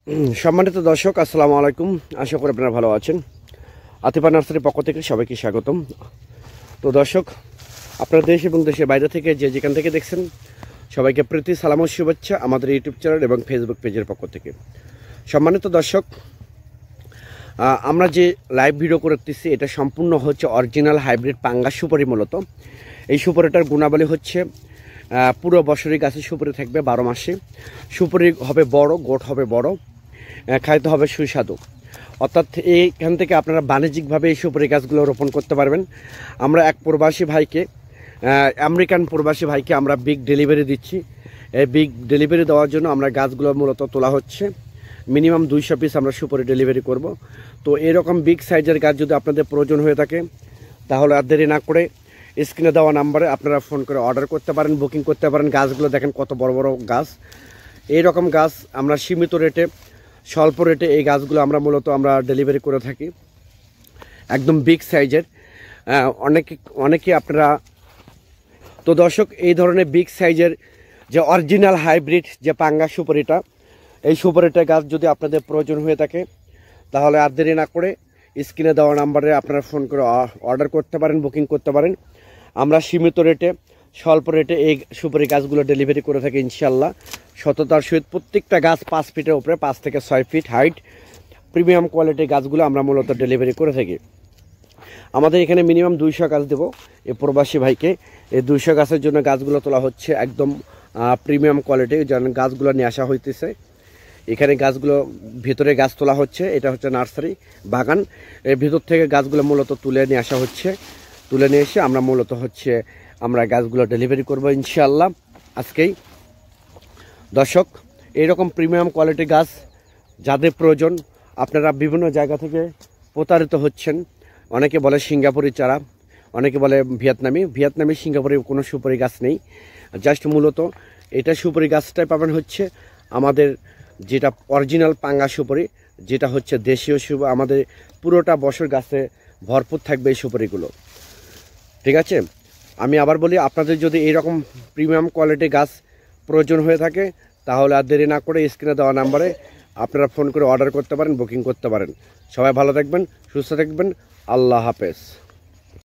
সম্মানিত দর্শক, আসসালামু আলাইকুম। আশা করি আপনারা ভালো আছেন। আতিফা নার্সারির পক্ষ থেকে সবাইকে স্বাগতম। তো দর্শক, আপনারা দেশ এবং দেশের বাইরে থেকে যে যেখান থেকে দেখছেন, সবাইকে প্রীতি সালাম ও শুভেচ্ছা আমাদের ইউটিউব চ্যানেল এবং ফেসবুক পেজের পক্ষ থেকে। সম্মানিত দর্শক, আমরা যে লাইভ ভিডিও করতেছি এটা সম্পূর্ণ হচ্ছে অরিজিনাল হাইব্রিড পাঙ্গাস সুপারি। মূলত এই সুপারিটার গুণাবলী হচ্ছে পুরো বছরই গাছের সুপারি থাকবে 12 মাসে। সুপারি হবে বড়, গোট হবে বড়, খাইতে হবে সুস্বাদু। অর্থাৎ এইখান থেকে আপনারা বাণিজ্যিকভাবে এই সুপারি গাছগুলো রোপণ করতে পারবেন। আমরা এক প্রবাসী ভাইকে, আমেরিকান প্রবাসী ভাইকে আমরা বিগ ডেলিভারি দিচ্ছি। এই বিগ ডেলিভারি দেওয়ার জন্য আমরা গাছগুলো মূলত তোলা হচ্ছে। মিনিমাম 200 পিস আমরা সুপারি ডেলিভারি করব। তো এরকম বিগ সাইজের গাছ যদি আপনাদের প্রয়োজন হয়ে থাকে, তাহলে আর দেরি না করে স্ক্রিনে দেওয়া নাম্বারে আপনারা ফোন করে অর্ডার করতে পারেন, বুকিং করতে পারেন। গাছগুলো দেখেন কত বড় বড় গাছ। এইরকম গাছ আমরা সীমিত রেটে, স্বল্প রেটে এই গাছগুলো আমরা মূলত ডেলিভারি করে থাকি, একদম বিগ সাইজের। অনেকে আপনারা তো দর্শক, এই ধরনের বিগ সাইজের যে অরিজিনাল হাইব্রিড যে পাঙ্গাস সুপারিটা, এই সুপারিটা গাছ যদি আপনাদের প্রয়োজন হয়ে থাকে, তাহলে আর দেরি না করে স্ক্রিনে দেওয়া নাম্বারে আপনারা ফোন করে অর্ডার করতে পারেন, বুকিং করতে পারেন। আমরা সীমিত রেটে, স্বল্প রেটে এই সুপারি গাছগুলো ডেলিভারি করে থাকি ইনশাল্লাহ। সততার সহিত প্রত্যেকটা গাছ 5 ফিটের উপরে, 5 থেকে 6 ফিট হাইট প্রিমিয়াম কোয়ালিটির গাছগুলো আমরা মূলত ডেলিভারি করে থাকি। আমাদের এখানে মিনিমাম 200 গাছ দেবো এই প্রবাসী ভাইকে। এই 200 গাছের জন্য গাছগুলো তোলা হচ্ছে একদম প্রিমিয়াম কোয়ালিটি। যেন গাছগুলো নিয়ে আসা হইতেছে এখানে, গাছগুলো ভিতরে গাছ তোলা হচ্ছে। এটা হচ্ছে নার্সারি বাগান, এর ভিতর থেকে গাছগুলো মূলত তুলে নিয়ে আসা হচ্ছে। তুলে নিয়ে এসে আমরা গাছগুলো ডেলিভারি করবো ইনশাআল্লাহ আজকেই। দর্শক, এইরকম প্রিমিয়াম কোয়ালিটির গাছ যাদের প্রয়োজন, আপনারা বিভিন্ন জায়গা থেকে প্রতারিত হচ্ছেন। অনেকে বলে সিঙ্গাপুরি চারা, অনেকে বলে ভিয়েতনামি সিঙ্গাপুরি কোনো সুপারি গাছ নেই। জাস্ট মূলত এটা সুপারি গাছটাই পাবেন হচ্ছে আমাদের যেটা অরিজিনাল পাঙ্গাস সুপারি, যেটা হচ্ছে দেশীয় সুপারি। আমাদের পুরোটা বছর গাছে ভরপুর থাকবে এই সুপারিগুলো, ঠিক আছে। আমি আবার বলি, আপনাদের যদি এইরকম প্রিমিয়াম কোয়ালিটি গাছ প্রয়োজন হয়ে থাকে, তাহলে আর দেরি না করে স্ক্রিনে দেওয়া নাম্বারে আপনারা ফোন করে অর্ডার করতে পারেন, বুকিং করতে পারেন। সবাই ভালো থাকবেন, সুস্থ থাকবেন। আল্লাহ হাফেজ।